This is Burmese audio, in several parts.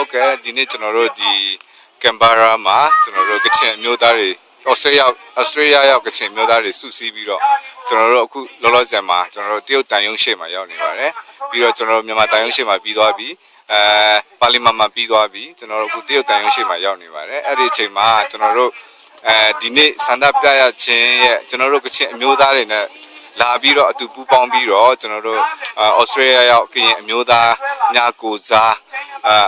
ဟုတ်ကဲ့ဒီနေ့ကျွန်တော်တို့ဒီကမ်ဘာရာမှာကျွန်တော်တို့ကချင်မျိုးသားတွေဩစတြေးလျရောက်ကချင်မျိုးသားတွေစုစည်းပြီးတော့ကျွန်တော်တို့အခုလောလောဆယ်မှာကျွန်တော်တို့တရုတ်တန်ယုံရှေ့မှာရောက်နေပါတယ်ပြီးတော့ကျွန်တော်တို့မြန်မာတန်ယုံရှေ့မှာပြီးသွားပြီပါလီမန်မှာပြီးသွားပြီကျွန်တော်တို့အခုတရုတ်တန်ယုံရှေ့မှာရောက်နေပါတယ်အဲ့ဒီအချိန်မှာကျွန်တော်တို့ဒီနေ့စန္ဒပြရခြင်းရဲ့ကျွန်တော်တို့ကချင်အမျိုးသားတွေနဲ့လာပြီးတော့အတူပူးပေါင်းပြီးတော့ကျွန်တော်တို့ဩစတြေးလျရောက်ကရင်အမျိုးသားများကိုစား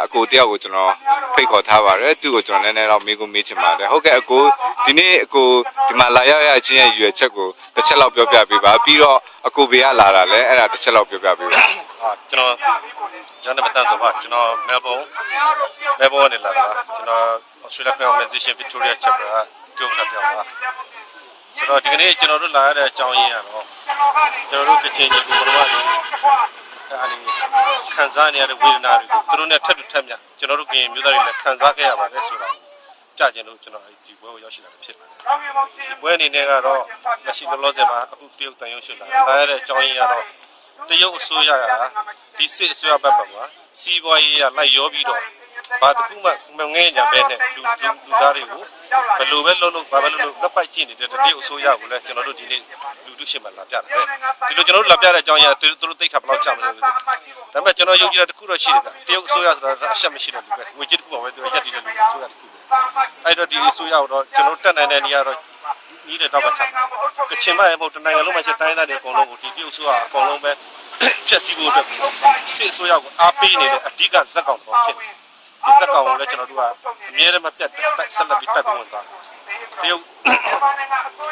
အကိုတယောက်ကိုကျွန်တော်ဖိတ်ခေါ်ထားပါတယ်သူ့ကိုကျွန်တော်နည်းနည်းတော့မေးချင်ပါတယ်ဟုတ်ကဲ့အကိုဒီနေ့အကိုဒီမှာလာရောက်ရခြင်းရဲ့ရည်ရွယ်ချက်ကိုတစ်ချက်လောက်ပြောပြပေးပါပြီးတော့အကိုဘေးကလာတာလဲအဲ့ဒါတစ်ချက်လောက်ပြောပြပေးပါကျွန်တော်ဂျန်နဘတန်ဆိုပါကျွန်တော်မဲဘုံနေလာတာကျွန်တော် Australia Film Organization Victoria Chapter ကကြိုးခတ်ပြောင်းပါဆိုတော့ဒီကနေ့ကျွန်တော်တို့လာရတဲ့အကြောင်းရင်းကတော့ကျွန်တော်တို့ကချင်ကြီးကိုဘယ်လိုလဲခံစားနေရတဲ့ဝေဒနာတွေကိုသူတို့နဲ့ထပ်တူထပ်မြကျွန်တော်တို့ကရင်မျိုးသားတွေလည်းခံစားခဲ့ရပါတယ်ဆိုတာကြားကျင်လို့ကျွန်တော်ဒီဘွဲကိုရောက်ရှိလာတာဖြစ်ပါတယ်ဒီဘွဲအနေနဲ့ကတော့လက်ရှိလောလောဆယ်မှာအခုတရုတ်တန်ရုံးရှိလာရတဲ့အကြောင်းရင်းကတော့တရုတ်အစိုးရကဒီစစ်အစိုးရဘက်မှာစီးပွားရေးရလိုက်ရောပြီးတော့ဘာတခုမှမငဲ့ကြပဲနဲ့လူသားတွေကိုဘယ်လိုပဲလုပ်ဘာပဲလုပ်လက်ပိုက်ကြည့်နေတဲ့တရုတ်အစိုးရကိုလည်းကျွန်တော်တို့ဒီနေ့လူထုရှင်းမှလာပြတယ်ဒီလိုကျွန်တော်တို့လာပြတဲ့အကြောင်းရသူတို့သိခါဘယ်လောက်ကြာမလဲဒါပေမဲ့ကျွန်တော်ယုံကြည်တဲ့တခုတော့ရှိတယ်တရုတ်အစိုးရဆိုတာအရှက်မရှိတဲ့လူပဲငွေကြေးတခုပါပဲသူရက်တည်တဲ့လူအစိုးရတခုအဲ့တော့ဒီအစိုးရကိုတော့ကျွန်တော်တက်နိုင်တဲ့နေရာတော့ကြီးတဲ့တော့မချကချင်မရဲ့မဟုတ်တနိုင်ငံလုံးမှာရှိတိုင်းသားတွေအကုန်လုံးကိုဒီတရုတ်အစိုးရအကုန်လုံးပဲဖြတ်စည်းဖို့အတွက်စစ်အစိုးရကိုအားပေးနေတဲ့အဓိကဇက်ကောင်တော့ဖြစ်တယ်ဒီဇက်ကောင်ကိုလည်းကျွန်တော်တို့ကအမြဲတမ်းမပြတ်ဆက်လက်ပြီးတက်ပြီးဝင်သွားတရုတ်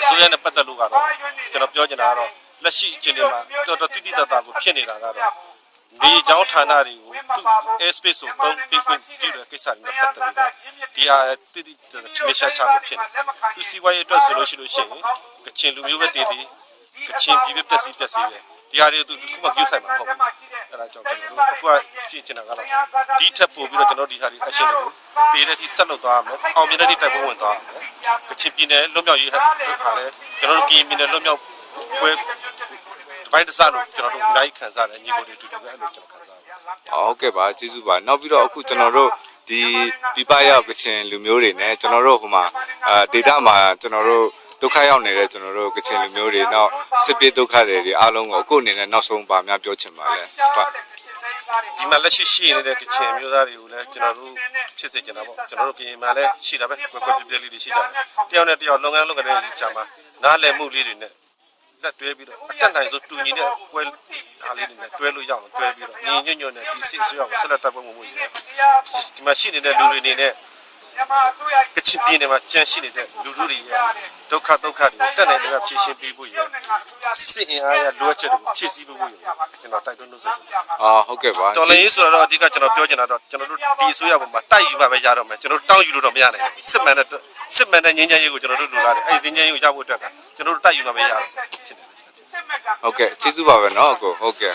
ဆိုရတဲ့ပတ်သက်လို့ကတော့ကျွန်တော်ပြောချင်တာကတော့လက်ရှိအခြေအနေမှာတော်တော်တိတိတတ်တာကိုဖြစ်နေတာကတော့ဒီကြောင်းဌာနတွေကိုသူ့ airspace ကိုပုံပြီးပြုတဲ့ကိစ္စတွေနဲ့ပတ်သက်ပြီးဒီဟာတိတိတတ်မရှာရှာကိုဖြစ်နေသူစီဝါရေးအတွက်ဆိုလို့ရှိရင်ကချင်လူမျိုးပဲတည်တည်ကချင်ပြည်ပဲပျက်စီးပဲဒီဟာတွေသူခုမှပြုဆိုင်မှာပေါ့အဲ့ဒါကြောင့်ကျွန်တော်တို့အခုကကြည့်ချင်တာကတော့ဒီထက်ပိုပြီးတော့ကျွန်တော်ဒီဟာတွေ action တွေကိုပေးတဲ့အထိဆက်လုပ်သွားမယ်အောင်မြင်တဲ့အထိတိုက်ပွဲဝင်သွားမယ်ကချင်ပြည်နယ်လွတ်မြောက်ရေးဟာလည်းကျွန်တော်တို့ကရင်ပြည်နယ်လွတ်မြောက်ပွဲဒီပိုင်းတစ်စလို့ကျွန်တော်တို့အများကြီးခံစားတယ်ညီကိုတွေတူတူပဲအဲ့လိုကျွန်တော်ခံစားတယ်ဟုတ်ကဲ့ပါကျေးဇူးပါနောက်ပြီးတော့အခုကျွန်တော်တို့ဒီပြပရောက်ကချင်လူမျိုးတွေနဲ့ကျွန်တော်တို့ဟိုမှာဒေတာမှာကျွန်တော်တို့ဒုက္ခရောက်နေတဲ့ကျွန်တော်တို့ကချင်လူမျိုးတွေနောက်စစ်ပြေးဒုက္ခတွေအားလုံးကိုအခုအနေနဲ့နောက်ဆုံးပါများပြောချင်ပါလဲဒီမှာလက်ရှိနေတဲ့ကချင်မျိုးသားတွေကိုလည်းကျွန်တော်တို့ဖြစ်စေချင်တာပေါ့ကျွန်တော်တို့ကရင်မှာလည်းရှိတာပဲကွက်ပြပြလေးတွေရှိကြတယ်တယောက်နဲ့တယောက်လုပ်ငန်းလုပ်တဲ့ချာမှာနားလည်မှုလေးတွေနဲ့လက်တွဲပြီးတော့အတက်နိုင်ဆိုတူညီတဲ့ပွဲအားလေးတွေနဲ့တွဲလို့ရအောင်တွဲပြီးတော့ညီညွတ်ညွတ်နဲ့ဒီစစ်အစိုးရကိုဆက်လက်တပ်ဖွဲ့မှုရယ်ဒီမှာရှိနေတဲ့လူတွေအနေနဲ့ကချင်ပြည်နယ်မှာကျန်ရှိနေတဲ့လူထုတွေရဲ့ဒုက္ခတွေကိုတက်နိုင်တဲ့ဖြည့်ရှင်းပေးဖို့ရယ်စစ်အင်အားရလိုအပ်ချက်တွေကိုဖြည့်ဆည်းပေးဖို့ရယ်ကျွန်တော်တိုက်တွန်းလို့ဆိုချင်တယ်ဟုတ်ကဲ့ပါတော်လည်းဆိုတော့အဓိကကျွန်တော်ပြောချင်တာတော့ကျွန်တော်တို့ဒီအစိုးရပေါ်မှာတိုက်ယူမှပဲရတော့မယ်ကျွန်တော်တို့တောင်းယူလို့တော့မရနိုင်ဘူးစစ်မှန်တဲ့ငြိမ်းချမ်းရေးကိုကျွန်တော်တို့လိုလားတယ်အဲ့ဒီငြိမ်းချမ်းရေးကိုရဖို့အတွက်ကကျွန်တော်တို့တိုက်ယူမှပဲရတော့ဖြစ်တယ်ဟုတ်ကဲ့ကျေးဇူးပါပဲเนาะအကိုဟုတ်ကဲ့